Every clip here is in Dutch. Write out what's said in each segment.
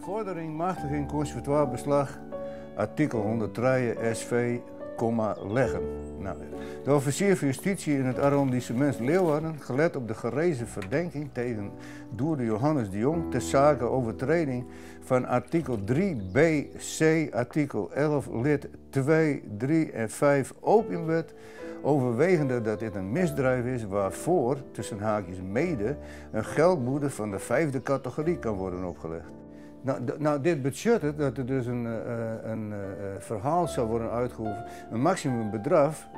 Vordering, machtiging, conservatoire beslag, artikel 103 SV, leggen. Nou, de officier van justitie in het arrondissement Leeuwarden, gelet op de gerezen verdenking tegen Doerde Johannes de Jong ter zake overtreding van artikel 3b-c, artikel 11 lid 2, 3 en 5 opiumwet, overwegende dat dit een misdrijf is waarvoor, tussen haakjes mede, een geldboete van de 5e categorie kan worden opgelegd. Nou, dit betekent dat er dus een verhaal zal worden uitgeoefend, een maximum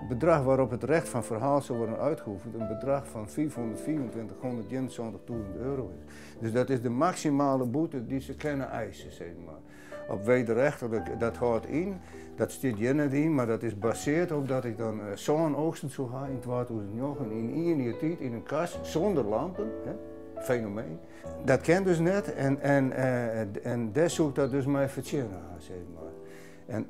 bedrag waarop het recht van verhaal zal worden uitgeoefend, een bedrag van 424.171.000 euro is. Dus dat is de maximale boete die ze kunnen eisen, zeg maar. Op wederrechtelijk, dat houdt in, dat staat hier net in, maar dat is gebaseerd op dat ik dan zo'n oogsten zou gaan in 2009 in 1 jaar tijd in een kast zonder lampen, hè? Fenomeen. Dat kent dus net en daar zoekt dat dus mij vertellen, zeg maar.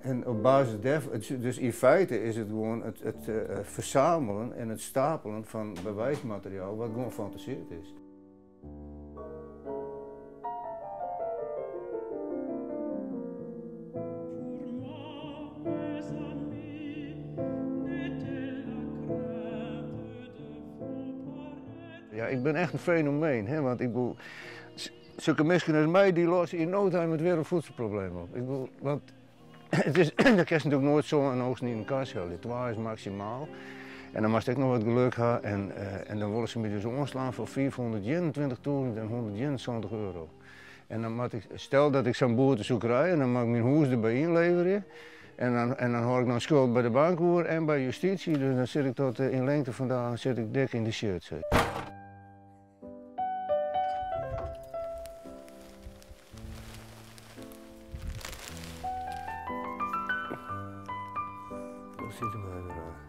En op basis daarvan, dus in feite is het gewoon het verzamelen en het stapelen van bewijsmateriaal wat gewoon fantaseerd is. Ja, ik ben echt een fenomeen, hè? Want ik bedoel, zulke mensen als mij die lossen in no time het wereldvoedselprobleem op. Ik bedoel, want het is, dat kan je natuurlijk nooit zo een oogst niet in elkaar schilderen. 12 is maximaal. En dan moest ik nog wat geluk hebben en dan willen ze me dus omslaan voor 421.171 euro. En dan moet ik, stel dat ik zo'n boetezoekerij en dan mag ik mijn huis erbij inleveren. En dan hoor ik nog schuld bij de bankhoer en bij justitie, dus dan zit ik tot in lengte vandaag zit ik dik in de shirt. Dat zit hem even aan.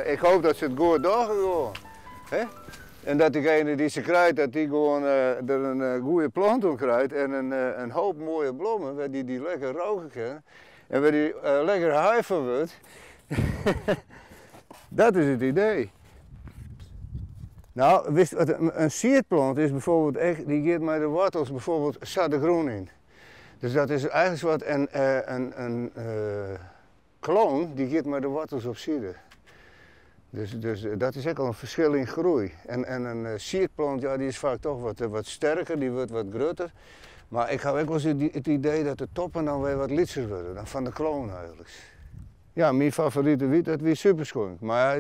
Ik hoop dat ze het goed doorgaan. En dat diegene die ze krijgt, dat die gewoon er een goede plant om krijgt en een hoop mooie bloemen, waar die lekker roken kan en waar die lekker high van wordt. Dat is het idee. Nou, wist, een sierplant is bijvoorbeeld echt, die geeft mij de wortels bijvoorbeeld groen in. Dus dat is eigenlijk wat een kloon, die geeft mij de wortels op zijde. Dus dat is ook al een verschil in groei. En een sierplant, ja, die is vaak toch wat sterker, die wordt wat groter. Maar ik heb ook wel eens het idee dat de toppen dan weer wat litser worden dan van de kloon eigenlijk. Ja, mijn favoriete wiet, dat is superskunk. Maar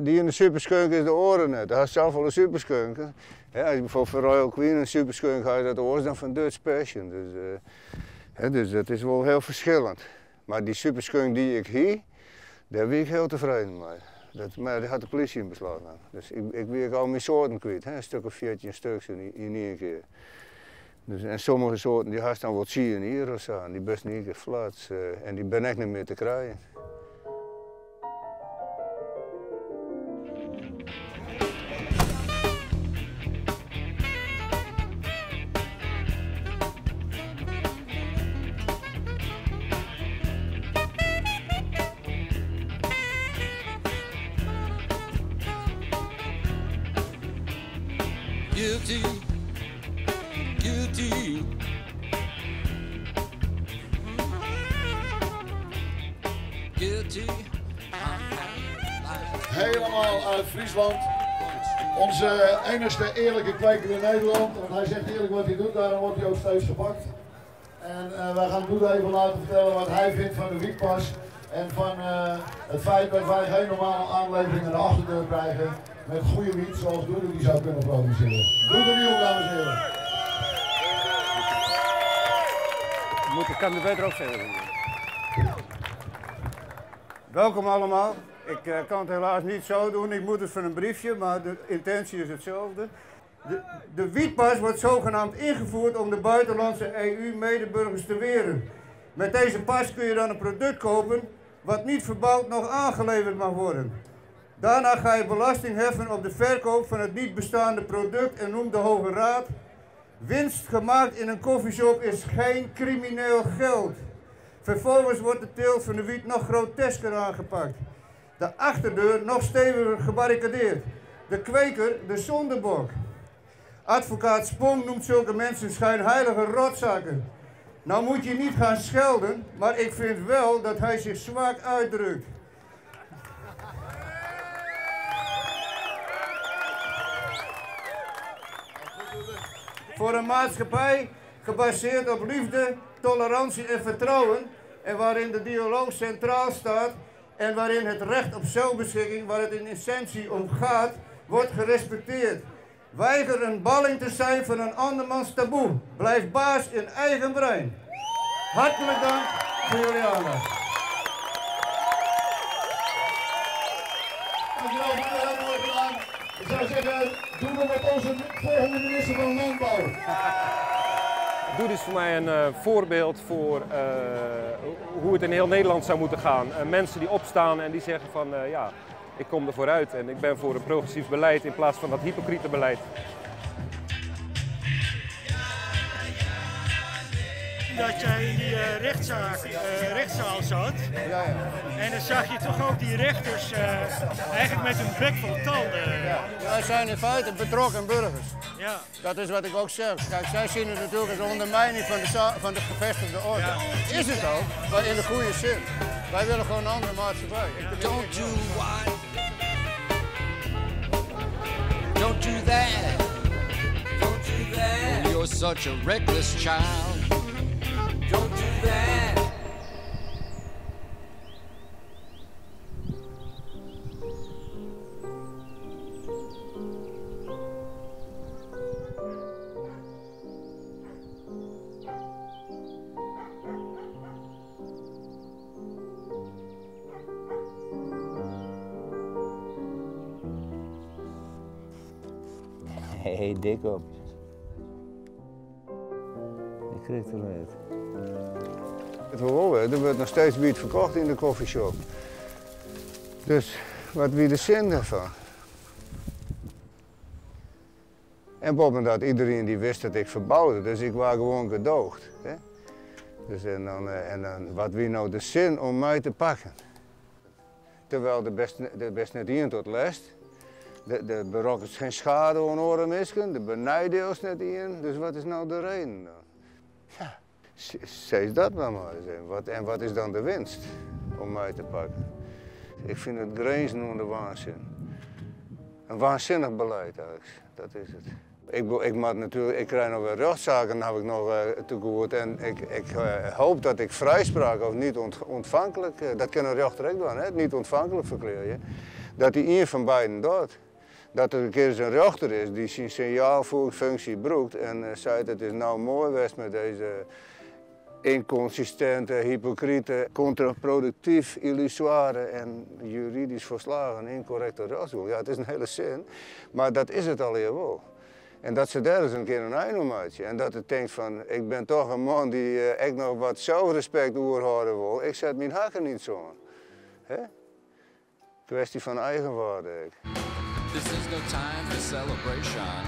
die in de superskunk is de oren net. Hij is zelf wel een superskunk. Ja, als je bijvoorbeeld van Royal Queen een superskunk had, dat oor is dan van Dutch Passion. Dus dat is wel heel verschillend. Maar die superskunk die ik hier, daar ben ik heel tevreden mee. Maar dat had de politie in besloten. Dus ik ben al mijn soorten kwijt. Een stuk of 14 stuks in één keer. Dus, en sommige soorten die had dan wat zien hier of zo. Die best niet keer flats. En die ben ik niet meer te krijgen. Guilty, guilty. Guilty. Helemaal uit Friesland. Onze enigste eerlijke kweker in Nederland. Want hij zegt eerlijk wat hij doet, daarom wordt hij ook steeds gepakt. En wij gaan Doede even laten vertellen wat hij vindt van de wietpas. En van het feit dat wij geen normale aanlevering aan de achterdeur krijgen. Met goede wiet zoals Doede die zou kunnen produceren. Doede Nieuw, dames en heren. Ik kan er beter op zeggen. Welkom allemaal. Ik kan het helaas niet zo doen, ik moet het van een briefje, maar de intentie is hetzelfde. De wietpas wordt zogenaamd ingevoerd om de buitenlandse EU-medeburgers te weren. Met deze pas kun je dan een product kopen wat niet verbouwd nog aangeleverd mag worden. Daarna ga je belasting heffen op de verkoop van het niet bestaande product en noemt de Hoge Raad: winst gemaakt in een koffieshop is geen crimineel geld. Vervolgens wordt de teelt van de wiet nog grotesker aangepakt. De achterdeur nog steviger gebarricadeerd. De kweker de zondebok. Advocaat Spong noemt zulke mensen schijnheilige rotzakken. Nou moet je niet gaan schelden, maar ik vind wel dat hij zich zwak uitdrukt. Voor een maatschappij gebaseerd op liefde, tolerantie en vertrouwen en waarin de dialoog centraal staat en waarin het recht op zelfbeschikking, waar het in essentie om gaat, wordt gerespecteerd. Weiger een balling te zijn van een andermans taboe. Blijf baas in eigen brein. Hartelijk dank voor jullie aandacht. Dankjewel, heel mooi gedaan. Ik zou zeggen, doen we met onze volgende minister van Landbouw. Doe is voor mij een voorbeeld voor hoe het in heel Nederland zou moeten gaan. Mensen die opstaan en die zeggen van ja, ik kom er vooruit en ik ben voor een progressief beleid in plaats van dat hypocriete beleid. Dat jij in die rechtszaal zat. Ja. En dan zag je toch ook die rechters eigenlijk met hun bek vol tanden. Wij zijn in feite betrokken burgers. Ja. Dat is wat ik ook zeg. Kijk, zij zien het natuurlijk als ondermijning van de gevestigde orde. Ja. Is het ook, maar in de goede zin. Wij willen gewoon een andere maatschappij. Don't do what? Don't do that. Don't do that. You're such a reckless child. Don't do that. Hey, dik op. Ik kreeg het eruit. Er wordt nog steeds wiet verkocht in de koffieshop. Dus wat wie de zin daarvan? En boven dat iedereen die wist dat ik verbouwde, dus ik was gewoon gedoogd. Hè? Dus en dan wat wie nou de zin om mij te pakken? Terwijl de best net hier tot lest. De berokkent geen schade aan oren misken, de benijden ons net in, dus wat is nou de reden dan? Ja, zeg dat maar eens. En wat is dan de winst om mij te pakken? Ik vind het grenzen aan de waanzin. Een waanzinnig beleid eigenlijk, dat is het. Ik krijg nog wel rechtszaken, heb ik nog te goed en ik hoop dat ik vrijspraak of niet ontvankelijk, dat kan een rechter ook doen, hè? Niet ontvankelijk verkleur je, dat die een van beiden doet. Dat er een keer een rechter is die zijn signaalfunctie broekt en zei het is nou mooi geweest met deze inconsistente, hypocriete, contraproductief, illusoire en juridisch verslagen incorrecte rechtsdoel. Ja, het is een hele zin, maar dat is het alweer wel. En dat ze daar eens een keer een einde om uitje. En dat het denkt van, ik ben toch een man die echt nog wat zelfrespect oorhouden wil. Ik zet mijn hakken niet zo aan. Kwestie van eigenwaarde. This is no time for celebration.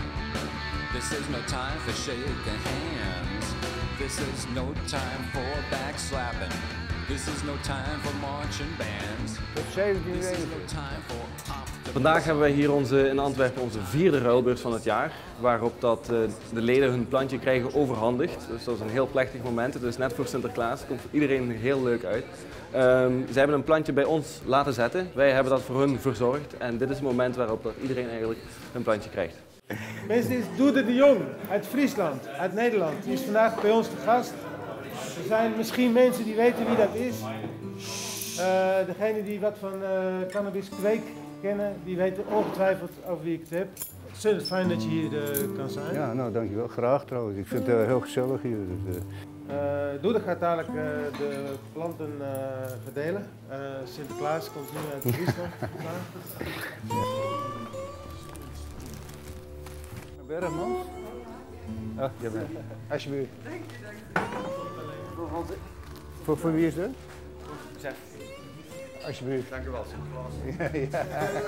This is no time for shaking hands. This is no time for backslapping. This is no time for marching bands. This is no time for Vandaag hebben wij hier in Antwerpen onze 4e ruilbeurs van het jaar, waarop de leden hun plantje krijgen overhandigd. Dus dat is een heel plechtig moment. Het is net voor Sinterklaas, het komt voor iedereen heel leuk uit. Ze hebben een plantje bij ons laten zetten, wij hebben dat voor hun verzorgd en dit is het moment waarop dat iedereen eigenlijk een plantje krijgt. Mensen, dit is Doede de Jong uit Friesland, uit Nederland. Die is vandaag bij ons te gast. Er zijn misschien mensen die weten wie dat is. Degene die wat van cannabiskweek kennen, die weten ongetwijfeld over wie ik het heb. Het is fijn dat je hier kan zijn. Ja, nou dankjewel. Graag trouwens. Ik vind het heel gezellig hier. Dus, Doede gaat dadelijk de planten verdelen. Sinterklaas komt nu uit Friesland. Bergman? Ach, jij bent. Alsjeblieft. Voor wie is dat? Alsjeblieft. Dank u wel, Sinterklaas. Ja.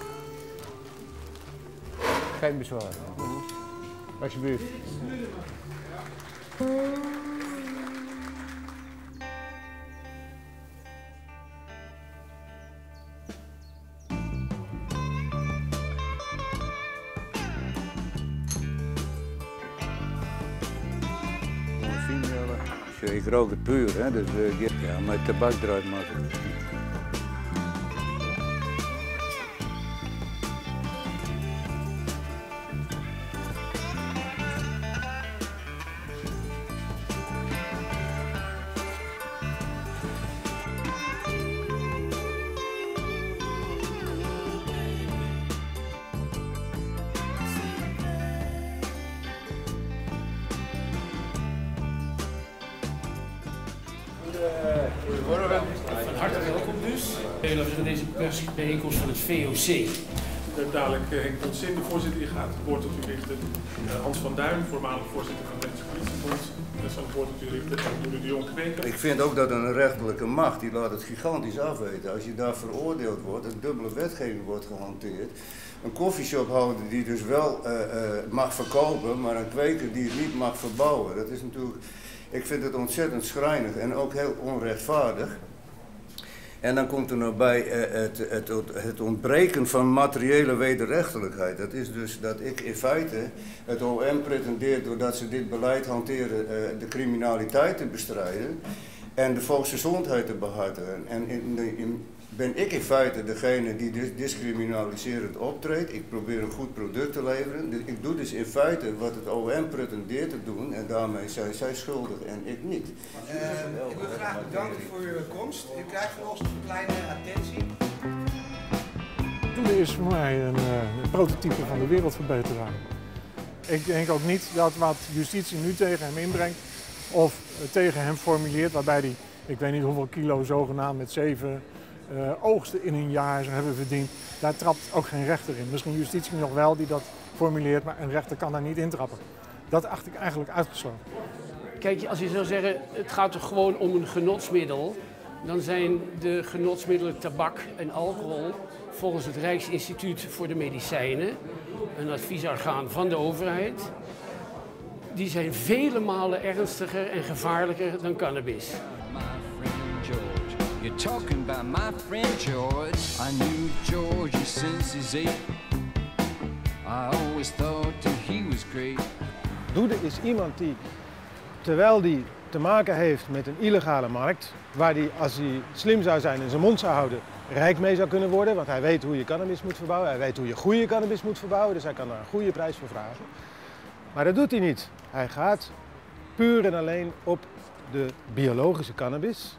Geen bezwaar. Alsjeblieft. Ik rook het puur, hè? Dus ja, met tabak eruit maken. Van harte welkom dus. Van deze persbijeenkomst van het VOC. Dadelijk Henk Ponsin, de voorzitter, die gaat het woord tot u richten. Hans van Duin, voormalig voorzitter van het Nederlands Politiebond. Dat zal het woord tot u richten. En Doede de Jong Kweker. Ik vind ook dat een rechterlijke macht, die laat het gigantisch afweten. Als je daar veroordeeld wordt, een dubbele wetgeving wordt gehanteerd. Een koffieshophouder die dus wel mag verkopen, maar een kweker die het niet mag verbouwen. Dat is natuurlijk, ik vind het ontzettend schrijnig en ook heel onrechtvaardig. En dan komt er nog bij het ontbreken van materiële wederrechtelijkheid. Dat is dus dat ik in feite, het OM pretendeert doordat ze dit beleid hanteren de criminaliteit te bestrijden en de volksgezondheid te behartigen. En ben ik in feite degene die dus discriminaliserend optreedt. Ik probeer een goed product te leveren. Dus ik doe dus in feite wat het OM pretendeert te doen en daarmee zijn zij schuldig en ik niet. Ik wil graag bedanken voor uw komst. U krijgt van ons een kleine attentie. Doede is voor mij een prototype van de wereldverbeteraar. Ik denk ook niet dat wat justitie nu tegen hem inbrengt of tegen hem formuleert, waarbij hij, ik weet niet hoeveel kilo zogenaamd met 7 oogsten in een jaar zou hebben verdiend, daar trapt ook geen rechter in. Misschien justitie nog wel die dat formuleert, maar een rechter kan daar niet intrappen. Dat acht ik eigenlijk uitgesloten. Kijk, als je zou zeggen, het gaat toch gewoon om een genotsmiddel, dan zijn de genotsmiddelen tabak en alcohol volgens het Rijksinstituut voor de Medicijnen, een adviesorgaan van de overheid, die zijn vele malen ernstiger en gevaarlijker dan cannabis. You're talking about my friend George. I knew George since he's 8. I always thought that he was great. Doede is iemand die, terwijl die te maken heeft met een illegale markt, waar hij, als hij slim zou zijn en zijn mond zou houden, rijk mee zou kunnen worden. Want hij weet hoe je cannabis moet verbouwen, hij weet hoe je goede cannabis moet verbouwen, dus hij kan daar een goede prijs voor vragen. Maar dat doet hij niet. Hij gaat puur en alleen op de biologische cannabis,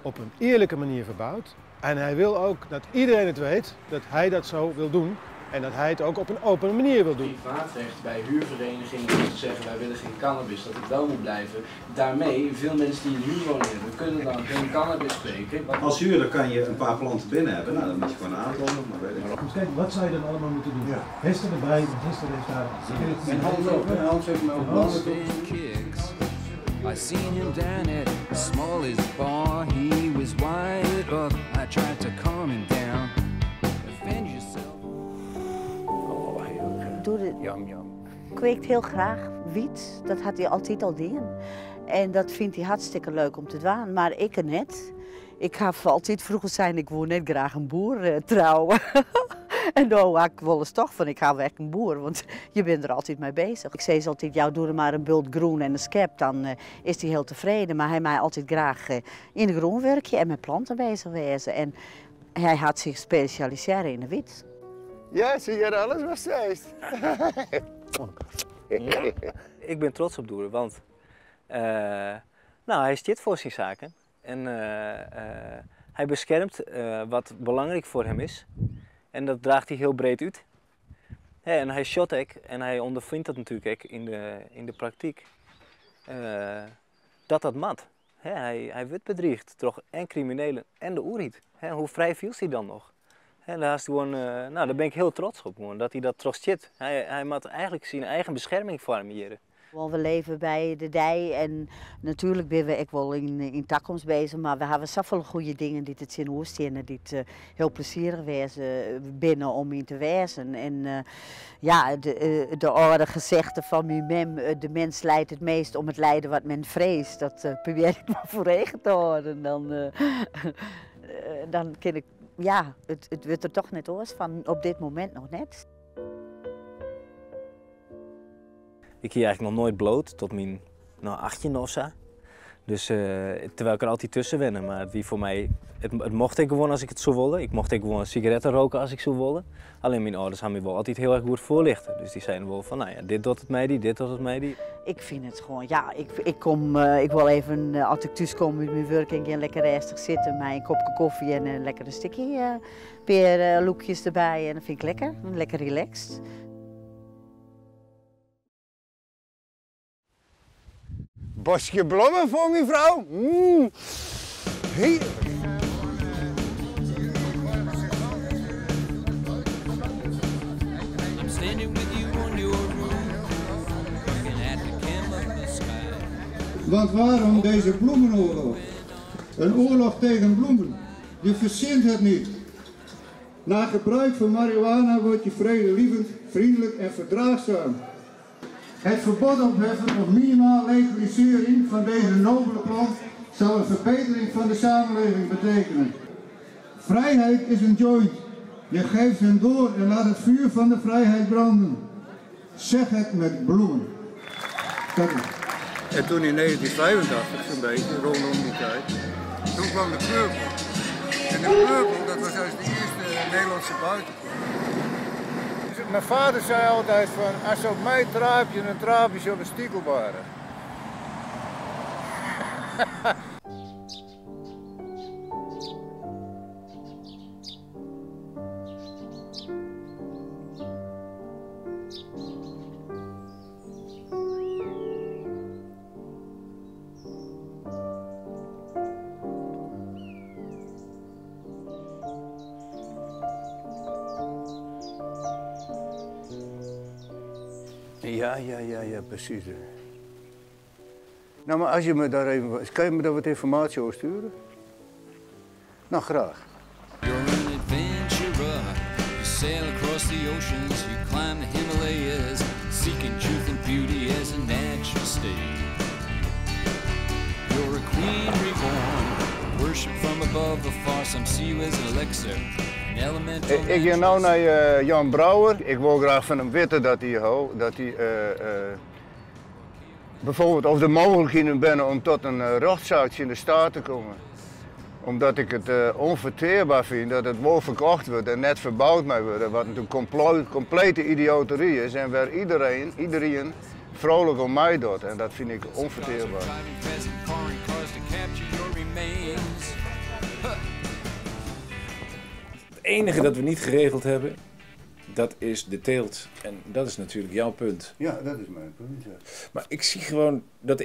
op een eerlijke manier verbouwd. En hij wil ook dat iedereen het weet dat hij dat zo wil doen en dat hij het ook op een open manier wil doen. Privaatrecht bij huurverenigingen om te zeggen wij willen geen cannabis, dat het wel moet blijven. Daarmee, veel mensen die in huurwoning hebben, kunnen dan geen cannabis kweken. Als huurder kan je een paar planten binnen hebben, nou dan moet je gewoon aantonen. Maar weet ik. Dus kijk, wat zou je dan allemaal moeten doen? Ja. Hester erbij, want Hester heeft daar... En Hans heeft me ook I seen him down at the smallest bar. He was wired up. I tried to calm him down. Avenge yourself. Doede kweekt heel graag wiet. Dat had hij altijd al gedaan. En dat vindt hij hartstikke leuk om te doen. Maar ik net. Ik heb altijd vroeger zijn, ik wil net graag een boer trouwen. En nou ik wil eens toch van, ik ga weg een boer, want je bent er altijd mee bezig. Ik zei altijd, jou doe er maar een bult groen en een skep, dan is hij heel tevreden. Maar hij mij altijd graag in een groenwerkje en met planten bezig wezen. En hij had zich specialiseren in de wit. Ja, zie je alles wat zij Ik ben trots op Doede, want hij zit voor zijn zaken. En hij beschermt wat belangrijk voor hem is. En dat draagt hij heel breed uit. En hij shot ook, en hij ondervindt dat natuurlijk ook in de praktijk, dat mat. Hij wordt bedriegt, toch en criminelen en de oerhiet. Hoe vrij viel hij dan nog? Daar ben ik heel trots op, gewoon, dat hij dat toch zit. Hij moet eigenlijk zijn eigen bescherming farmeren. We leven bij de dij en natuurlijk ben we ook wel in toekomst bezig, maar we hebben zoveel goede dingen die het in Oostende, die het heel plezierig wezen binnen om in te wezen. En ja, de oude gezegde van mijn mem, de mens lijdt het meest om het lijden wat men vreest, dat probeer ik maar voor eigen te houden. Dan kan ik, ja, het wordt er toch net oors van, op dit moment nog net. Ik hier eigenlijk nog nooit bloot, tot mijn 18e of zo. Dus terwijl ik er altijd tussen wennen, maar wie voor mij, het mocht ik gewoon als ik het zou willen. Ik mocht ik gewoon sigaretten roken als ik zou willen. Alleen mijn ouders hebben me wel altijd heel erg goed voorlichten. Dus die zeiden wel van, nou ja, dit doet het mij die, dit doet het mij die. Ik vind het gewoon, ja, ik wil even, als ik thuis kom met mijn werk, en lekker rustig zitten, met een kopje koffie en een lekkere stukje peerloekjes erbij. En dat vind ik lekker, lekker relaxed. Bosje bloemen voor mijn vrouw. Heerlijk. Want waarom deze bloemenoorlog? Een oorlog tegen bloemen. Je verzint het niet. Na gebruik van marihuana word je vredelievend, vriendelijk en verdraagzaam. Het verbod opheffen of minimaal legalisering van deze nobele plant zou een verbetering van de samenleving betekenen. Vrijheid is een joint. Je geeft hem door en laat het vuur van de vrijheid branden. Zeg het met bloemen. Dat is. En toen in 1985, zo'n beetje, rondom die tijd, toen kwam de Purple. En de Purple, dat was juist de eerste Nederlandse buitenplant. Mijn vader zei altijd van, als ze op mij traapje, dan traap je op een stiekelbare. Ja, precies. Nou, maar als je me daar even... Kan je me daar wat informatie over sturen? Nou, graag. You're an adventurer. You sail across the oceans. You climb the Himalayas. Seeking truth and beauty as a natural state. You're a queen reborn. Worship from above the far. Some see you as an elixir. Ik ga nou naar Jan Brouwer. Ik wil graag van hem weten dat hij bijvoorbeeld of de mogelijkheden binnen om tot een rechtszaakje in de staat te komen. Omdat ik het onverteerbaar vind dat het wel verkocht wordt en net verbouwd moet worden. Wat natuurlijk complete idioterie is en waar iedereen vrolijk om mij doet. En dat vind ik onverteerbaar. Het enige dat we niet geregeld hebben, dat is de teelt. En dat is natuurlijk jouw punt. Ja, dat is mijn punt, ja. Maar ik zie gewoon dat de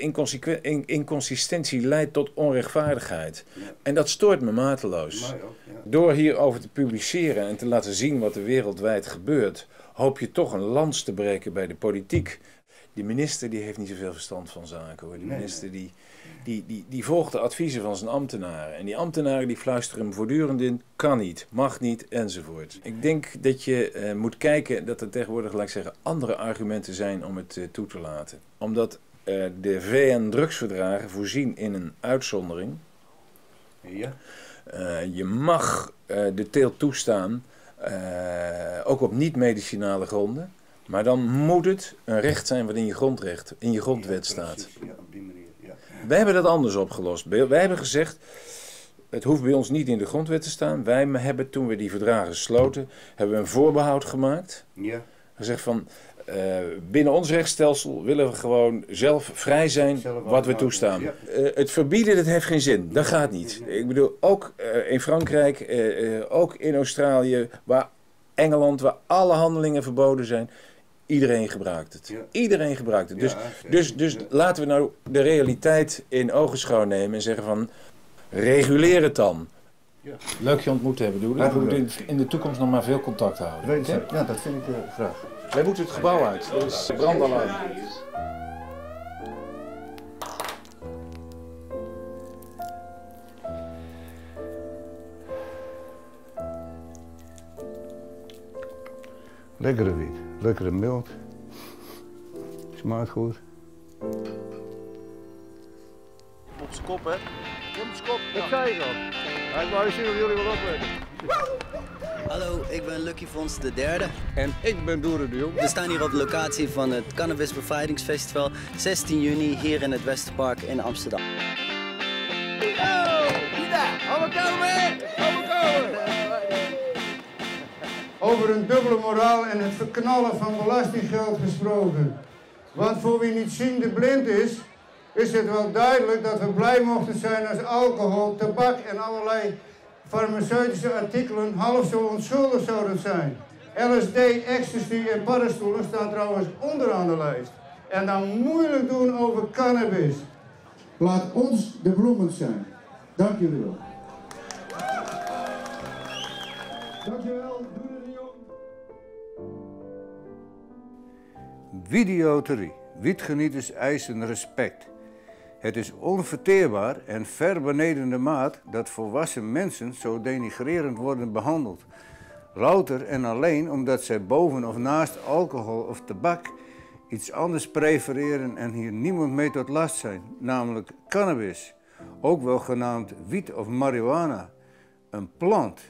inconsistentie leidt tot onrechtvaardigheid. Ja. En dat stoort me mateloos. Mij ook, ja. Door hierover te publiceren en te laten zien wat er wereldwijd gebeurt, hoop je toch een lans te breken bij de politiek. Die minister die heeft niet zoveel verstand van zaken, hoor. Die minister die volgt de adviezen van zijn ambtenaren. En die ambtenaren die fluisteren hem voortdurend in, kan niet, mag niet, enzovoort. Ik denk dat je moet kijken dat er tegenwoordig, laat ik zeggen, andere argumenten zijn om het toe te laten. Omdat de VN-drugsverdragen voorzien in een uitzondering. Ja. Je mag de teelt toestaan, ook op niet-medicinale gronden. Maar dan moet het een recht zijn wat in je grondwet staat. Ja, op die manier. Ja. Wij hebben dat anders opgelost. Wij hebben gezegd, het hoeft bij ons niet in de grondwet te staan. Wij hebben, toen we die verdragen sloten, hebben we een voorbehoud gemaakt. Ja. Gezegd van, binnen ons rechtsstelsel willen we gewoon zelf vrij zijn wat we toestaan. Ja. Het verbieden, dat heeft geen zin. Dat gaat niet. Ik bedoel, ook in Frankrijk, ook in Australië, Engeland, waar alle handelingen verboden zijn. Iedereen gebruikt het. Ja. Iedereen gebruikt het. Dus laten we nou de realiteit in ogenschouw nemen en zeggen van, reguleer het dan. Ja. Leuk je ontmoet te hebben, Doelen. We moeten in de toekomst nog maar veel contact houden. Ja, dat vind ik graag. Wij moeten het gebouw uit. Er is brandalarm. Lekkere wiet, lekkere mild. Smaakt goed. Op zijn kop, hè? Op zijn kop. Dat zei ik al. Hij wou je zien of jullie wel opletten. Hallo, ik ben Lucky Fons de derde. En ik ben Doere de Jong. We staan hier op de locatie van het Cannabis Bevrijdingsfestival, 16 juni hier in het Westerpark in Amsterdam. Over een dubbele moraal en het verknallen van belastinggeld gesproken. Want voor wie niet ziende blind is, is het wel duidelijk dat we blij mochten zijn als alcohol, tabak en allerlei farmaceutische artikelen half zo onschuldig zouden zijn. LSD, ecstasy en paddenstoelen staan trouwens onderaan de lijst. En dan moeilijk doen over cannabis. Laat ons de bloemen zijn. Dank jullie wel. Dankjewel, Doere de Jong. Idioterie. Wietgenieters eisen respect. Het is onverteerbaar en ver beneden de maat dat volwassen mensen zo denigrerend worden behandeld. Louter en alleen omdat zij boven of naast alcohol of tabak iets anders prefereren en hier niemand mee tot last zijn, namelijk cannabis, ook wel genaamd wiet of marihuana, een plant.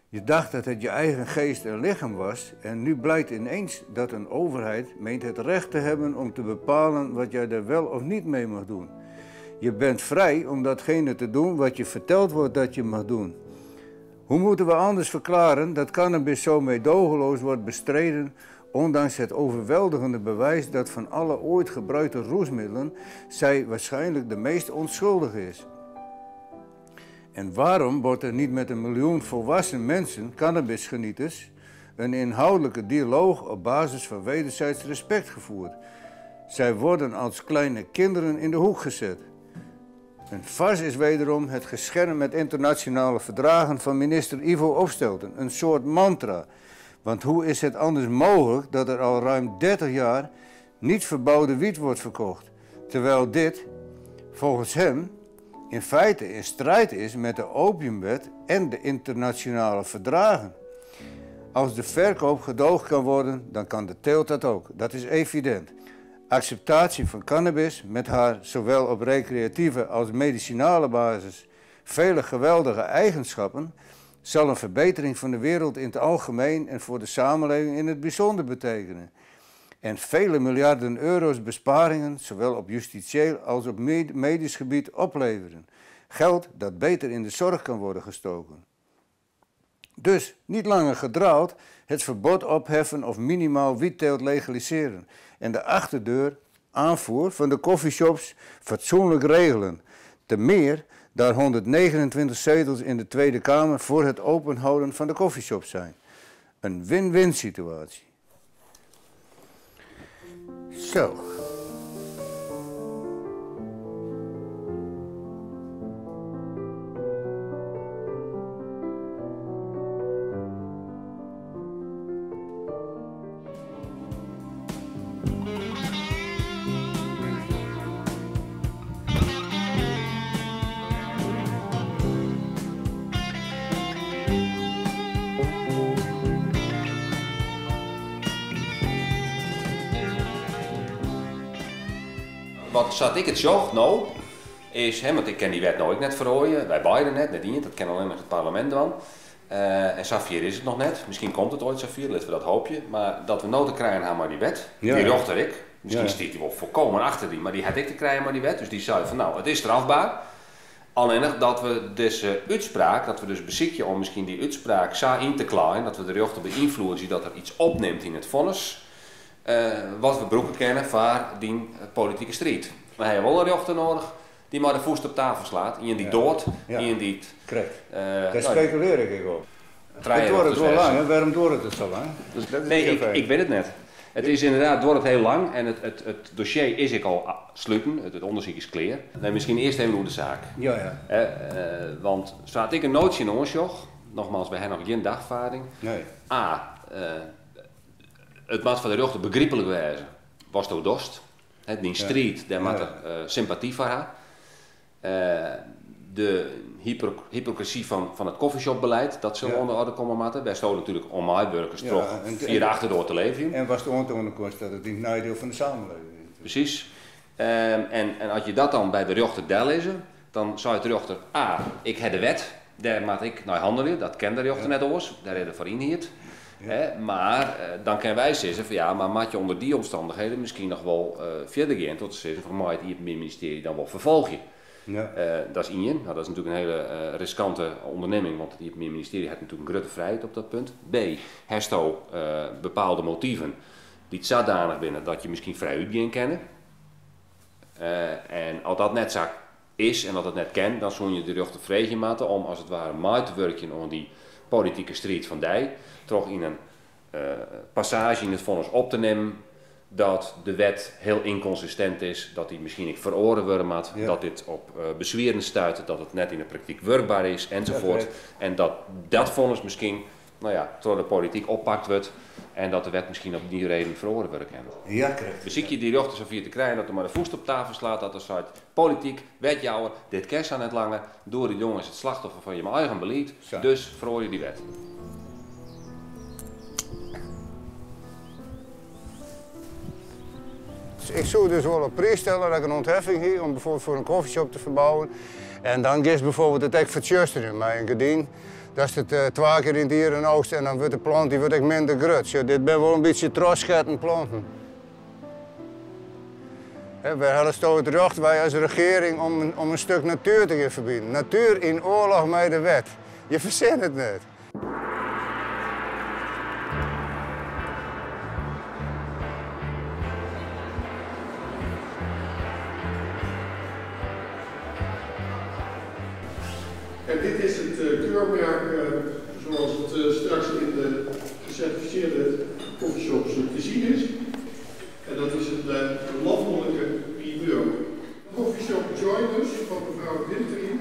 Je dacht dat het je eigen geest en lichaam was en nu blijkt ineens dat een overheid meent het recht te hebben om te bepalen wat jij er wel of niet mee mag doen. Je bent vrij om datgene te doen wat je verteld wordt dat je mag doen. Hoe moeten we anders verklaren dat cannabis zo meedogenloos wordt bestreden, ondanks het overweldigende bewijs dat van alle ooit gebruikte roesmiddelen zij waarschijnlijk de meest onschuldige is? En waarom wordt er niet met 1 miljoen volwassen mensen, cannabisgenieters, een inhoudelijke dialoog op basis van wederzijds respect gevoerd? Zij worden als kleine kinderen in de hoek gezet. Een farce is wederom het gescherm met internationale verdragen van minister Ivo Opstelten, een soort mantra. Want hoe is het anders mogelijk dat er al ruim 30 jaar niet verbouwde wiet wordt verkocht, terwijl dit, volgens hem, in feite in strijd is met de opiumwet en de internationale verdragen. Als de verkoop gedoogd kan worden, dan kan de teelt dat ook. Dat is evident. Acceptatie van cannabis met haar zowel op recreatieve als medicinale basis vele geweldige eigenschappen zal een verbetering van de wereld in het algemeen en voor de samenleving in het bijzonder betekenen. En vele miljarden euro's besparingen, zowel op justitieel als op medisch gebied, opleveren. Geld dat beter in de zorg kan worden gestoken. Dus niet langer gedraald, het verbod opheffen of minimaal wietteelt legaliseren. En de achterdeur, aanvoer van de coffeeshops, fatsoenlijk regelen. Te meer daar 129 zetels in de Tweede Kamer voor het openhouden van de coffeeshops zijn. Een win-win situatie. Zo. Wat zat ik het zocht nou, is, want ik ken die wet nooit net verrooien, wij beiden net niet, dat kennen alleen maar het parlement dan. En Safir is het nog net, misschien komt het ooit Safir, laten we dat hoopje, maar dat we nou te krijgen aan maar die wet, Ja, die ja. rochter ik, misschien stiet hij wel volkomen achter die, maar die had ik te krijgen maar die wet, dus die zei van nou, het is strafbaar. Alleen dat we deze uitspraak, dat we dus beziekje om misschien die uitspraak zo in te klaaien, dat we de rechter beïnvloeden, dat er iets opneemt in het vonnis. Wat we broeken kennen van die politieke strijd. We hebben wel een rechter nodig die maar de voet op tafel slaat. Iemand die dood, iemand die het... Correct. Daar speculeer ik op. Het door het wel lang, hè? Waarom door het zo lang? Dus nee, ik weet het net. Het is inderdaad door het heel lang en het dossier is ik al sluiten, het onderzoek is clear. Nee, misschien eerst even hoe de zaak. Ja, ja. Want zat ik een nootje in ons joch, nogmaals, wij hebben nog geen dagvaarding. Nee. Het maat van de rechter begrijpelijk wijze was het ook dorst. Die strijd, daar maat er sympathie voor haar. de hypocrisie van het coffeeshopbeleid, dat zullen onder orde komen maken. Wij stonden natuurlijk om mijn burgers toch via de achterdoor te leven. En was de ontoonde dat het in nadeel van de samenleving is. Precies. En als je dat dan bij de rechter lezen, dan zou je de rechter, ik heb de wet, daar moet ik naar handelen, dat kent de rechter net oors, daar hebben we voor inhield. Maar dan kunnen wij zeggen van maar maak je onder die omstandigheden misschien nog wel verder gaan tot te zeggen van maak je het ministerie dan wel vervolg je. Ja. Dat is één. Nou, dat is natuurlijk een hele riskante onderneming, want het ministerie heeft natuurlijk een grote vrijheid op dat punt. B, heeft bepaalde motieven die het zodanig binnen dat je misschien vrij uitgaan kennen. En als dat net zo is en dat het net kent, dan zou je de rechter vregen maken om als het ware mee te werken om die politieke strijd van die toch in een passage in het vonnis op te nemen dat de wet heel inconsistent is, dat die misschien niet veroordeeld worden moet, dat dit op bezweren stuit, dat het net in de praktijk werkbaar is enzovoort. En dat vonnis misschien door de politiek oppakt wordt en dat de wet misschien op die reden veroordeeld wordt. Ja, correct. Dus zie je die rechter zo via te krijgen dat er maar de voet op tafel slaat, dat er staat politiek, wetjouwer, dit kerst aan het lange, door die jongens het slachtoffer van je eigen beleid, dus veroordeel je die wet. Ik zou dus wel een prijs stellen dat ik een ontheffing hier om bijvoorbeeld voor een koffieshop te verbouwen. En dan is bijvoorbeeld het echt vertjusten met een gedien. Dat is het 2 keer in het jaar en oogst en dan wordt de plant die minder groot. Ja, dit ben wel een beetje trosschetten planten. We hebben stoot recht wij als regering om een stuk natuur te gaan verbieden. Natuur in oorlog met de wet. Je verzint het niet. En dit is het keurmerk zoals het straks in de gecertificeerde coffeeshops te zien is. En dat is een landelijke primeur. Coffeeshop Joiners van mevrouw Winterin.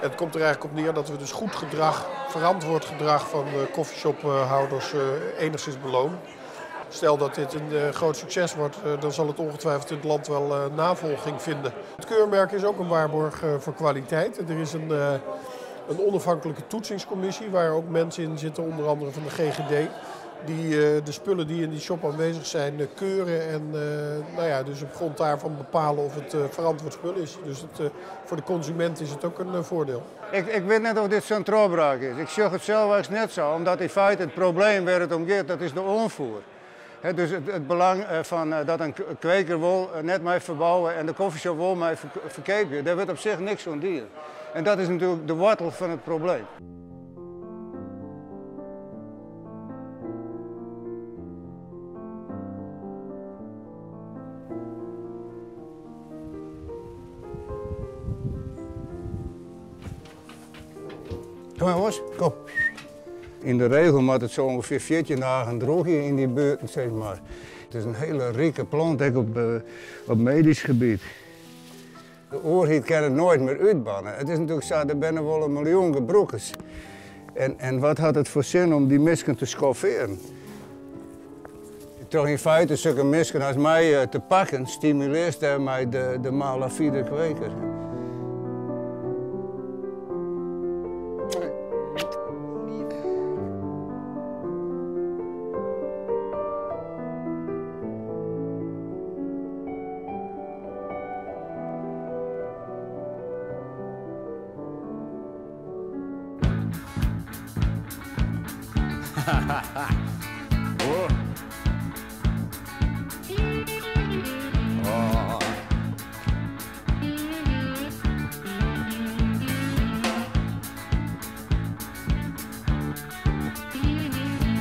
Het komt er eigenlijk op neer dat we dus goed gedrag, verantwoord gedrag van coffeeshophouders enigszins belonen. Stel dat dit een groot succes wordt, dan zal het ongetwijfeld in het land wel navolging vinden. Het keurmerk is ook een waarborg voor kwaliteit. Er is een onafhankelijke toetsingscommissie waar ook mensen in zitten, onder andere van de GGD. Die de spullen die in die shop aanwezig zijn keuren en dus op grond daarvan bepalen of het verantwoord spul is. Dus voor de consument is het ook een voordeel. Ik weet net of dit zo'n doorbraak is. Ik zeg het zelf net zo, omdat in feite het probleem waar het om gaat, dat is de onvoer. Dus het belang van dat een kweker wil net mee verbouwen en de koffieshop wil mee verkopen, daar wordt op zich niks van dier. En dat is natuurlijk de wortel van het probleem. Kom maar jongens, kom. In de regel moet het zo ongeveer 14 dagen droog hier in die buurt, zeg maar. Het is een hele rijke plant op medisch gebied. De oorhiet kan het nooit meer uitbannen. Het is natuurlijk zo, er zijn wel 1 miljoen gebroekers. En wat had het voor zin om die misken te schofferen? Toch in feite zulke misken als mij te pakken, stimuleert daarmee de malafide kweker.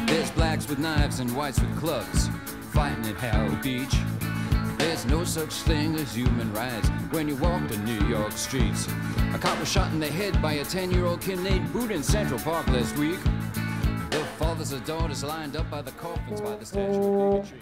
There's blacks with knives and whites with clubs, fighting at Harrow Beach. There's no such thing as human rights when you walk the New York streets. A cop was shot in the head by a 10-year-old kid named Boot in Central Park last week. The fathers and daughters lined up by the coffins by the Statue of Liberty.